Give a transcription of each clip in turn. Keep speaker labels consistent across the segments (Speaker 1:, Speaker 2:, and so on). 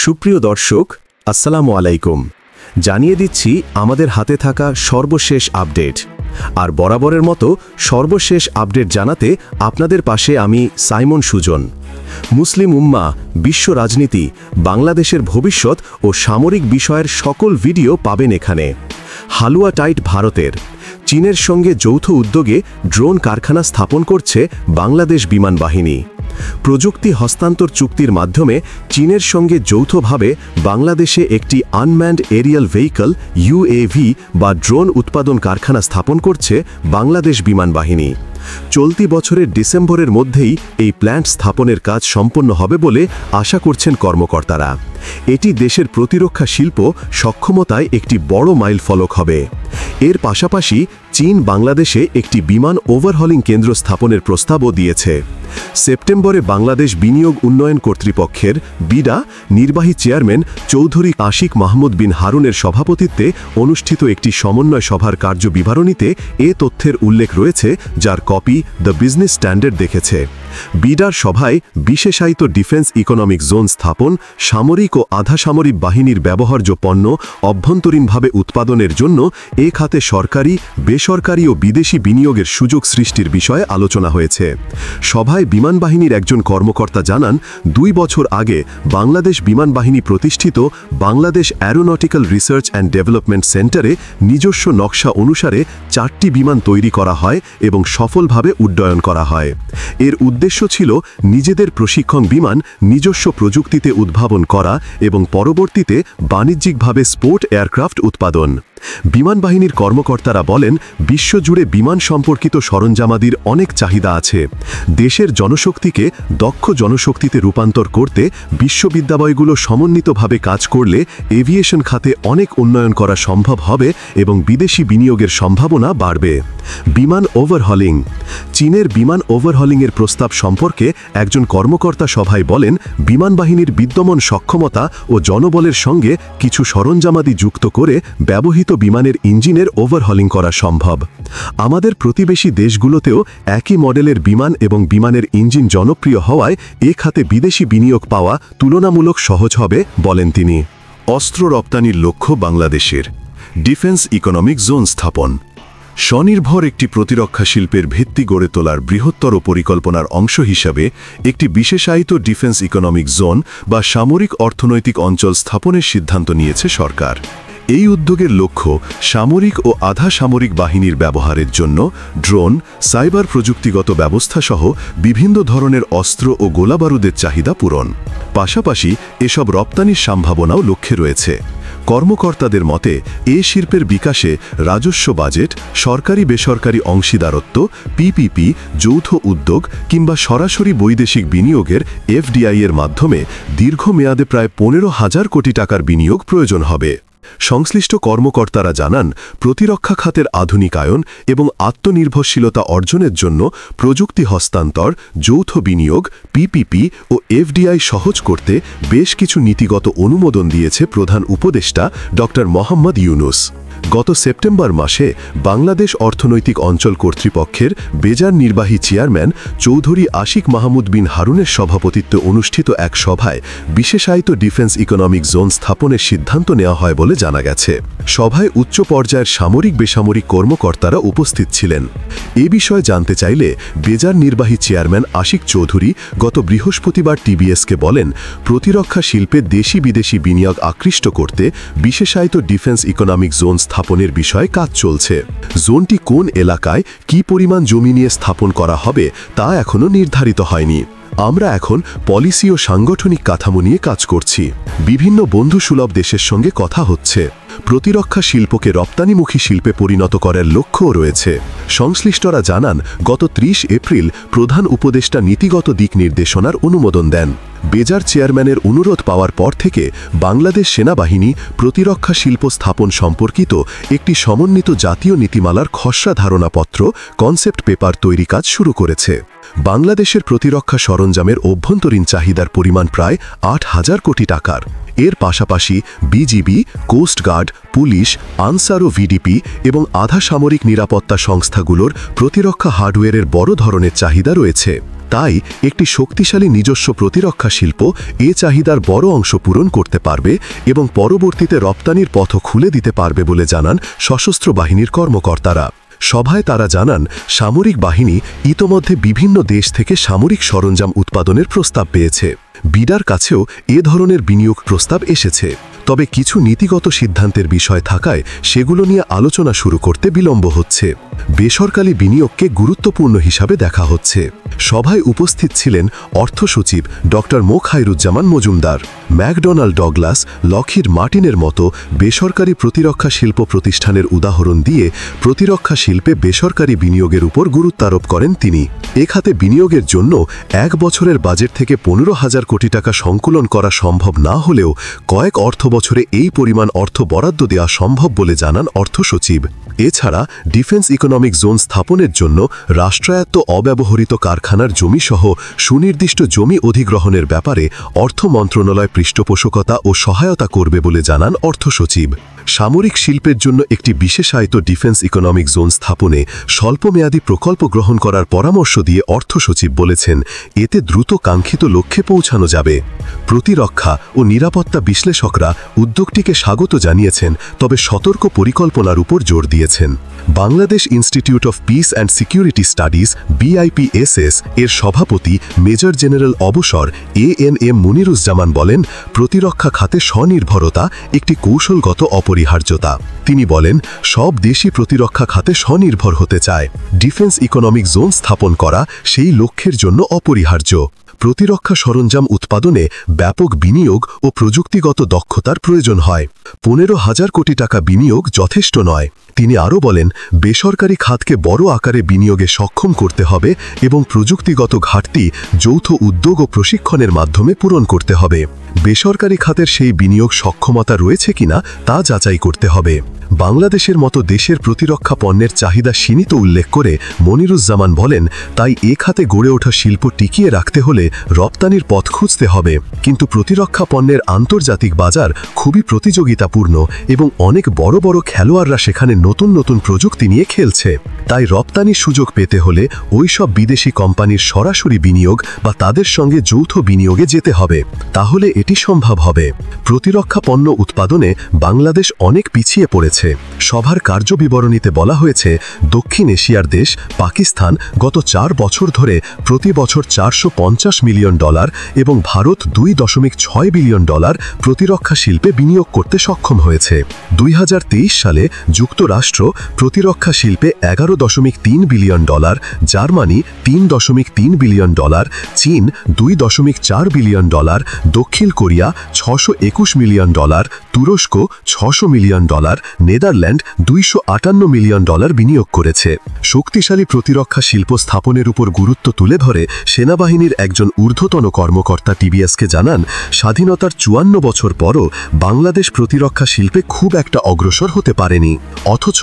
Speaker 1: সুপ্রিয় দর্শক, আসসালামু আলাইকুম। জানিয়ে দিচ্ছি আমাদের হাতে থাকা সর্বশেষ আপডেট। আর বরাবরের মতো সর্বশেষ আপডেট জানাতে আপনাদের পাশে আমি সাইমন সুজন। মুসলিম উম্মাহ, বিশ্ব রাজনীতি, বাংলাদেশের ভবিষ্যৎ ও সামরিক বিষয়ের সকল ভিডিও পাবেন এখানে। হালুয়া টাইট ভারতের। চীনের সঙ্গে যৌথ উদ্যোগে ড্রোন কারখানা স্থাপন করছে বাংলাদেশ বিমান বাহিনী। প্রযুক্তি হস্তান্তর চুক্তির মাধ্যমে চীনের সঙ্গে যৌথভাবে বাংলাদেশে একটি আনম্যান্ড এরিয়াল ভেহিকল ইউএভি বা ড্রোন উৎপাদন কারখানা স্থাপন করছে বাংলাদেশ বিমান বাহিনী। চলতি বছরের ডিসেম্বরের মধ্যেই এই প্ল্যান্ট স্থাপনের কাজ সম্পন্ন হবে বলে আশা করছেন কর্মকর্তারা। এটি দেশের প্রতিরক্ষা শিল্প সক্ষমতায় একটি বড় মাইলফলক হবে। এর পাশাপাশি চীন বাংলাদেশে একটি বিমান ওভারহলিং কেন্দ্র স্থাপনের প্রস্তাবও দিয়েছে। সেপ্টেম্বরে বাংলাদেশ বিনিয়োগ উন্নয়ন কর্তৃপক্ষের বিডা নির্বাহী চেয়ারম্যান চৌধুরী আশিক মাহমুদ বিন হারুনের সভাপতিত্বে অনুষ্ঠিত একটি সমন্বয় সভার কার্যবিবরণীতে এ তথ্যের উল্লেখ রয়েছে, যার কপি দ্য বিজনেস স্ট্যান্ডার্ড দেখেছে। বিডার সভায় বিশেষায়িত ডিফেন্স ইকোনমিক জোন স্থাপন, সামরিক ও আধা সামরিক বাহিনীর ব্যবহার্য পণ্য অভ্যন্তরীণভাবে উৎপাদনের জন্য এ খাতে সরকারি, বেসরকারি ও বিদেশি বিনিয়োগের সুযোগ সৃষ্টির বিষয়ে আলোচনা হয়েছে। সভায় বিমান বাহিনীর একজন কর্মকর্তা জানান, 2 বছর আগে বাংলাদেশ বিমান বাহিনী প্রতিষ্ঠিত Bangladesh aeronautical research and development সেন্টারে নিজস্ব নকশা অনুসারে 4টি বিমান তৈরি করা হয় এবং সফলভাবে উড্ডয়ন করা হয়। এর উদ্দেশ্য ছিল নিজেদের প্রশিক্ষণ বিমান নিজস্ব প্রযুক্তিতে উদ্ভাবন করা এবং পরবর্তীতে বাণিজ্যিকভাবে স্পোর্ট এয়ারক্রাফট উৎপাদন। বিমান বাহিনীর কর্মকর্তারা বলেন, বিশ্বজুড়ে বিমান সম্পর্কিত সরঞ্জামাদির অনেক চাহিদা আছে। দেশের জনশক্তিকে দক্ষ জনশক্তিতে রূপান্তর করতে বিশ্ববিদ্যালয়গুলো সমন্বিতভাবে কাজ করলে এভিয়েশন খাতে অনেক উন্নয়ন করা সম্ভব হবে এবং বিদেশি বিনিয়োগের সম্ভাবনা বাড়বে। বিমান ওভারহলিং। চীনের বিমান ওভারহলিংয়ের প্রস্তাব সম্পর্কে একজন কর্মকর্তা সভায় বলেন, বিমান বাহিনীর বিদ্যমান সক্ষমতা ও জনবলের সঙ্গে কিছু সরঞ্জামাদি যুক্ত করে ব্যবহৃত বিমানের ইঞ্জিনের ওভারহলিং করা সম্ভব। আমাদের প্রতিবেশী দেশগুলোতেও একই মডেলের বিমান এবং বিমানের ইঞ্জিন জনপ্রিয় হওয়ায় এ খাতে বিদেশি বিনিয়োগ পাওয়া তুলনামূলক সহজ হবে, বলেন তিনি। অস্ত্র রপ্তানির লক্ষ্য বাংলাদেশের। ডিফেন্স ইকোনমিক জোন স্থাপন। স্বনির্ভর একটি প্রতিরক্ষা শিল্পের ভিত্তি গড়ে তোলার বৃহত্তর পরিকল্পনার অংশ হিসাবে একটি বিশেষায়িত ডিফেন্স ইকোনমিক জোন বা সামরিক অর্থনৈতিক অঞ্চল স্থাপনের সিদ্ধান্ত নিয়েছে সরকার। এই উদ্যোগের লক্ষ্য সামরিক ও আধা সামরিক বাহিনীর ব্যবহারের জন্য ড্রোন, সাইবার প্রযুক্তিগত ব্যবস্থা সহ বিভিন্ন ধরনের অস্ত্র ও গোলাবারুদের চাহিদা পূরণ। পাশাপাশি এসব রপ্তানির সম্ভাবনাও লক্ষ্যে রয়েছে। কর্মকর্তাদের মতে এ শিল্পের বিকাশে রাজস্ব বাজেট, সরকারি বেসরকারি অংশীদারত্ব, পিপিপি, যৌথ উদ্যোগ কিংবা সরাসরি বৈদেশিক বিনিয়োগের এফডিআই এর মাধ্যমে দীর্ঘমেয়াদে প্রায় 15,000 কোটি টাকার বিনিয়োগ প্রয়োজন হবে। সংশ্লিষ্ট কর্মকর্তারা জানান, প্রতিরক্ষা খাতের আধুনিকায়ন এবং আত্মনির্ভরশীলতা অর্জনের জন্য প্রযুক্তি হস্তান্তর, যৌথ বিনিয়োগ, পিপিপি ও এফডিআই সহজ করতে বেশ কিছু নীতিগত অনুমোদন দিয়েছে প্রধান উপদেষ্টা ড. মোহাম্মদ ইউনুস। গত সেপ্টেম্বর মাসে বাংলাদেশ অর্থনৈতিক অঞ্চল কর্তৃপক্ষের বেজার নির্বাহী চেয়ারম্যান চৌধুরী আশিক মাহমুদ বিন হারুনের সভাপতিত্বে অনুষ্ঠিত এক সভায় বিশেষায়িত ডিফেন্স ইকোনমিক জোন স্থাপনের সিদ্ধান্ত নেওয়া হয় বলে জানা গেছে। সভায় উচ্চ পর্যায়ের সামরিক বেসামরিক কর্মকর্তারা উপস্থিত ছিলেন। এ বিষয়ে জানতে চাইলে বেজার নির্বাহী চেয়ারম্যান আশিক চৌধুরী গত বৃহস্পতিবার টিবিএসকে বলেন, প্রতিরক্ষা শিল্পে দেশি বিদেশি বিনিয়োগ আকৃষ্ট করতে বিশেষায়িত ডিফেন্স ইকোনমিক জোন স্থাপনের বিষয়ে কাজ চলছে। জোনটি কোন এলাকায় কি পরিমাণ জমি নিয়ে স্থাপন করা হবে তা এখনো নির্ধারিত হয়নি। আমরা এখন পলিসি ও সাংগঠনিক কাঠামো নিয়ে কাজ করছি। বিভিন্ন বন্ধুসুলভ দেশের সঙ্গে কথা হচ্ছে। প্রতিরক্ষা শিল্পকে রপ্তানিমুখী শিল্পে পরিণত করার লক্ষ্যও রয়েছে। সংশ্লিষ্টরা জানান, গত 30 এপ্রিল প্রধান উপদেষ্টা নীতিগত দিক নির্দেশনার অনুমোদন দেন। বেজার চেয়ারম্যানের অনুরোধ পাওয়ার পর থেকে বাংলাদেশ সেনাবাহিনী প্রতিরক্ষা শিল্প স্থাপন সম্পর্কিত একটি সমন্বিত জাতীয় নীতিমালার খসড়া ধারণাপত্র কনসেপ্ট পেপার তৈরি কাজ শুরু করেছে। বাংলাদেশের প্রতিরক্ষা সরঞ্জামের অভ্যন্তরীণ চাহিদার পরিমাণ প্রায় 8,000 কোটি টাকার। এর পাশাপাশি বিজিবি, কোস্টগার্ড, পুলিশ, আনসার ও ভিডিপি এবং আধা সামরিক নিরাপত্তা সংস্থাগুলোর প্রতিরক্ষা হার্ডওয়্যারের বড় ধরনের চাহিদা রয়েছে।
Speaker 2: তাই একটি শক্তিশালী নিজস্ব প্রতিরক্ষা শিল্প এ চাহিদার বড় অংশ পূরণ করতে পারবে এবং পরবর্তীতে রপ্তানির পথও খুলে দিতে পারবে বলে জানান সশস্ত্র বাহিনীর কর্মকর্তারা। সভায় তারা জানান, সামরিক বাহিনী ইতোমধ্যে বিভিন্ন দেশ থেকে সামরিক সরঞ্জাম উৎপাদনের প্রস্তাব পেয়েছে। বিডার কাছেও এ ধরনের বিনিয়োগ প্রস্তাব এসেছে, তবে কিছু নীতিগত সিদ্ধান্তের বিষয় থাকায় সেগুলো নিয়ে আলোচনা শুরু করতে বিলম্ব হচ্ছে। বেসরকারি বিনিয়োগকে গুরুত্বপূর্ণ হিসাবে দেখা হচ্ছে। সভায় উপস্থিত ছিলেন অর্থ সচিব doctor Md Khairuzzaman Majumdar. McDonnell Douglas, Lockheed মার্টিনের মতো বেসরকারি প্রতিরক্ষা শিল্প প্রতিষ্ঠানের উদাহরণ দিয়ে প্রতিরক্ষা শিল্পে বেসরকারি বিনিয়োগের উপর গুরুত্বারোপ করেন তিনি। এ খাতে বিনিয়োগের জন্য 1 বছরের বাজেট থেকে 15,000 কোটি টাকা সংকুলন করা সম্ভব না হলেও কয়েক অর্থ বছরে এই পরিমাণ অর্থ বরাদ্দ দেওয়া সম্ভব বলে জানান অর্থ সচিব। এছাড়া ডিফেন্স ইকোনমিক জোন স্থাপনের জন্য রাষ্ট্রায়ত্ত অব্যবহৃত কারখানার জমিসহ সুনির্দিষ্ট জমি অধিগ্রহণের ব্যাপারে অর্থ মন্ত্রণালয় পৃষ্ঠপোষকতা ও সহায়তা করবে বলে জানান অর্থ সচিব। সামরিক শিল্পের জন্য একটি বিশেষায়িত ডিফেন্স ইকোনমিক জোন স্থাপনে স্বল্পমেয়াদী প্রকল্প গ্রহণ করার পরামর্শ দিয়ে অর্থ সচিব বলেছেন, এতে দ্রুত কাঙ্ক্ষিত লক্ষ্যে পৌঁছানো যাবে। প্রতিরক্ষা ও নিরাপত্তা বিশ্লেষকরা উদ্যোগটিকে স্বাগত জানিয়েছেন, তবে সতর্ক পরিকল্পনার উপর জোর দিয়েছেন। Bangladesh institute of piece and security studies BIPSS এর সভাপতি মেজর জেনারেল অবসর ANM মুনিরুজ্জামান বলেন, প্রতিরক্ষা খাতে স্বনির্ভরতা একটি কৌশলগত অপরিহার্যতা। তিনি বলেন, সব দেশই প্রতিরক্ষা খাতে স্বনির্ভর হতে চায়। ডিফেন্স ইকোনমিক জোন স্থাপন করা সেই লক্ষ্যের জন্য অপরিহার্য। প্রতিরক্ষা সরঞ্জাম উৎপাদনে ব্যাপক বিনিয়োগ ও প্রযুক্তিগত দক্ষতার প্রয়োজন হয়। 15,000 কোটি টাকা বিনিয়োগ যথেষ্ট নয়। তিনি আরও বলেন, বেসরকারি খাতকে বড় আকারে বিনিয়োগে সক্ষম করতে হবে এবং প্রযুক্তিগত ঘাটতি যৌথ উদ্যোগ ও প্রশিক্ষণের মাধ্যমে পূরণ করতে হবে। বেসরকারি খাতের সেই বিনিয়োগ সক্ষমতা রয়েছে কিনা তা যাচাই করতে হবে। বাংলাদেশের মতো দেশের প্রতিরক্ষা পণ্যের চাহিদা সীমিত উল্লেখ করে মনিরুজ্জামান বলেন, তাই এ খাতে গড়ে ওঠা শিল্প টিকিয়ে রাখতে হলে রপ্তানির পথ খুঁজতে হবে। কিন্তু প্রতিরক্ষা পণ্যের আন্তর্জাতিক বাজার খুবই প্রতিযোগিতাপূর্ণ এবং অনেক বড় বড় খেলোয়াড়রা সেখানে নতুন নতুন প্রযুক্তি নিয়ে খেলছে। তাই রপ্তানির সুযোগ পেতে হলে ওইসব বিদেশি কোম্পানির সরাসরি বিনিয়োগ বা তাদের সঙ্গে যৌথ বিনিয়োগে যেতে হবে, তাহলে এটি সম্ভব হবে। প্রতিরক্ষা পণ্য উৎপাদনে বাংলাদেশ অনেক পিছিয়ে পড়েছে। সভার কার্যবিবরণীতে বলা হয়েছে, দক্ষিণ এশিয়ার দেশ পাকিস্তান গত 4 বছর ধরে প্রতি বছর $450 মিলিয়ন এবং ভারত $2.6 বিলিয়ন প্রতিরক্ষা শিল্পে বিনিয়োগ করতে সক্ষম হয়েছে। 2023 সালে যুক্তরাষ্ট্র প্রতিরক্ষা শিল্পে $11.3 বিলিয়ন, জার্মানি $3.3 বিলিয়ন, চীন $2.4 বিলিয়ন, দক্ষিণ কোরিয়া $621 মিলিয়ন, তুরস্ক $600 মিলিয়ন, নেদারল্যান্ড $258 মিলিয়ন বিনিয়োগ করেছে। শক্তিশালী প্রতিরক্ষা শিল্প স্থাপনের উপর গুরুত্ব তুলে ধরে সেনাবাহিনীর একজন ঊর্ধ্বতন কর্মকর্তা TBSকে জানান, স্বাধীনতার 54 বছর পরও বাংলাদেশ প্রতিরক্ষা শিল্পে খুব একটা অগ্রসর হতে পারেনি। অথচ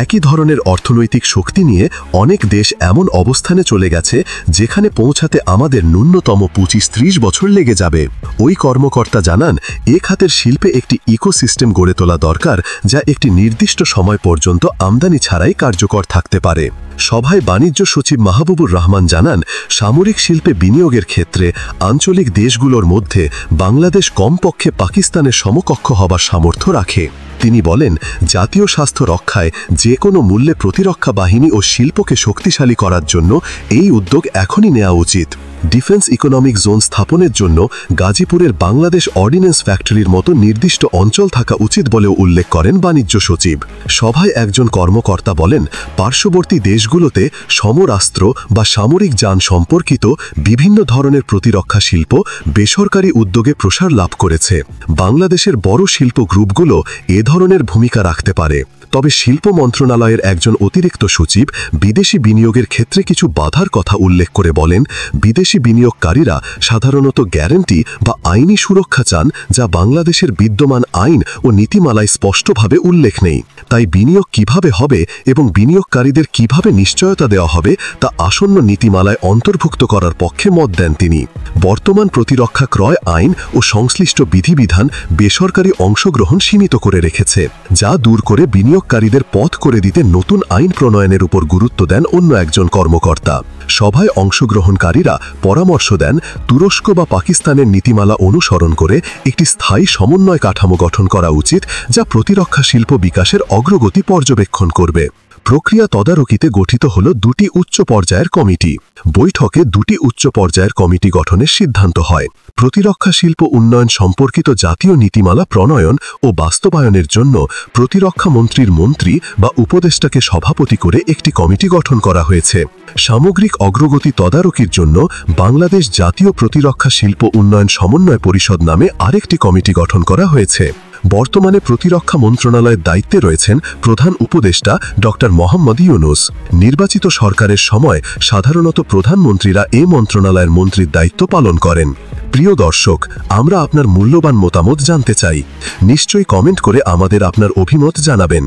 Speaker 2: একই ধরনের অর্থনৈতিক শক্তি নিয়ে অনেক দেশ এমন অবস্থানে চলে গেছে যেখানে পৌঁছাতে আমাদের ন্যূনতম 25-30 বছর লেগে যাবে। ওই কর্মকর্তা জানান, এ খাতের শিল্পে একটি ইকোসিস্টেম গড়ে তোলা দরকার, যা একটি নির্দিষ্ট সময় পর্যন্ত আমদানি ছাড়াই কার্যকর থাকতে পারে। সভায় বাণিজ্য সচিব মাহবুবুর রহমান জানান, সামরিক শিল্পে বিনিয়োগের ক্ষেত্রে আঞ্চলিক দেশগুলোর মধ্যে বাংলাদেশ কমপক্ষে পাকিস্তানের সমকক্ষ হবার সামর্থ্য রাখে। তিনি বলেন, জাতীয় স্বাস্থ্য রক্ষায় যে কোনো মূল্যে প্রতিরক্ষা বাহিনী ও শিল্পকে শক্তিশালী করার জন্য এই উদ্যোগ এখনই নেওয়া উচিত। ডিফেন্স ইকোনমিক জোন স্থাপনের জন্য গাজীপুরের বাংলাদেশ অর্ডিন্যান্স ফ্যাক্টরির মতো নির্দিষ্ট অঞ্চল থাকা উচিত বলেও উল্লেখ করেন বাণিজ্য সচিব। সভায় একজন কর্মকর্তা বলেন, পার্শ্ববর্তী দেশগুলোতে সমরাস্ত্র বা সামরিক যান সম্পর্কিত বিভিন্ন ধরনের প্রতিরক্ষা শিল্প বেসরকারি উদ্যোগে প্রসার লাভ করেছে। বাংলাদেশের বড় শিল্প গ্রুপগুলো এ ধরনের ভূমিকা রাখতে পারে। তবে শিল্প মন্ত্রণালয়ের একজন অতিরিক্ত সচিব বিদেশি বিনিয়োগের ক্ষেত্রে কিছু বাধার কথা উল্লেখ করে বলেন, বিদেশি বিনিয়োগকারীরা সাধারণত গ্যারান্টি বা আইনি সুরক্ষা চান, যা বাংলাদেশের বিদ্যমান আইন ও নীতিমালায় স্পষ্টভাবে উল্লেখ নেই। তাই বিনিয়োগ কিভাবে হবে এবং বিনিয়োগকারীদের কিভাবে নিশ্চয়তা দেওয়া হবে তা আসন্ন নীতিমালায় অন্তর্ভুক্ত করার পক্ষে মত দেন তিনি। বর্তমান প্রতিরক্ষা ক্রয় আইন ও সংশ্লিষ্ট বিধিবিধান বেসরকারি অংশগ্রহণ সীমিত করে রেখেছে, যা দূর করে বিনিয়োগ বিনিয়োগকারীদের পথ করে দিতে নতুন আইন প্রণয়নের উপর গুরুত্ব দেন অন্য একজন কর্মকর্তা। সভায় অংশগ্রহণকারীরা পরামর্শ দেন তুরস্ক বা পাকিস্তানের নীতিমালা অনুসরণ করে একটি স্থায়ী সমন্বয় কাঠামো গঠন করা উচিত, যা প্রতিরক্ষা শিল্প বিকাশের অগ্রগতি পর্যবেক্ষণ করবে। প্রক্রিয়া তদারকিতে গঠিত হল দুটি উচ্চ পর্যায়ের কমিটি। বৈঠকে দুটি উচ্চ পর্যায়ের কমিটি গঠনের সিদ্ধান্ত হয়। প্রতিরক্ষা শিল্প উন্নয়ন সম্পর্কিত জাতীয় নীতিমালা প্রণয়ন ও বাস্তবায়নের জন্য প্রতিরক্ষা মন্ত্রীর মন্ত্রী বা উপদেষ্টাকে সভাপতি করে একটি কমিটি গঠন করা হয়েছে। সামগ্রিক অগ্রগতি তদারকির জন্য বাংলাদেশ জাতীয় প্রতিরক্ষা শিল্প উন্নয়ন সমন্বয় পরিষদ নামে আরেকটি কমিটি গঠন করা হয়েছে। বর্তমানে প্রতিরক্ষা মন্ত্রণালয়ের দায়িত্বে রয়েছেন প্রধান উপদেষ্টা ডক্টর মোহাম্মদ ইউনূস। নির্বাচিত সরকারের সময় সাধারণত প্রধানমন্ত্রীরা এ মন্ত্রণালয়ের মন্ত্রীর দায়িত্ব পালন করেন। প্রিয় দর্শক, আমরা আপনার মূল্যবান মতামত জানতে চাই। নিশ্চয়ই কমেন্ট করে আমাদের আপনার অভিমত জানাবেন।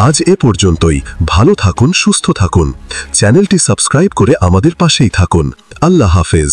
Speaker 2: আজ এ পর্যন্তই। ভালো থাকুন, সুস্থ থাকুন। চ্যানেলটি সাবস্ক্রাইব করে আমাদের পাশেই থাকুন। আল্লাহ হাফেজ।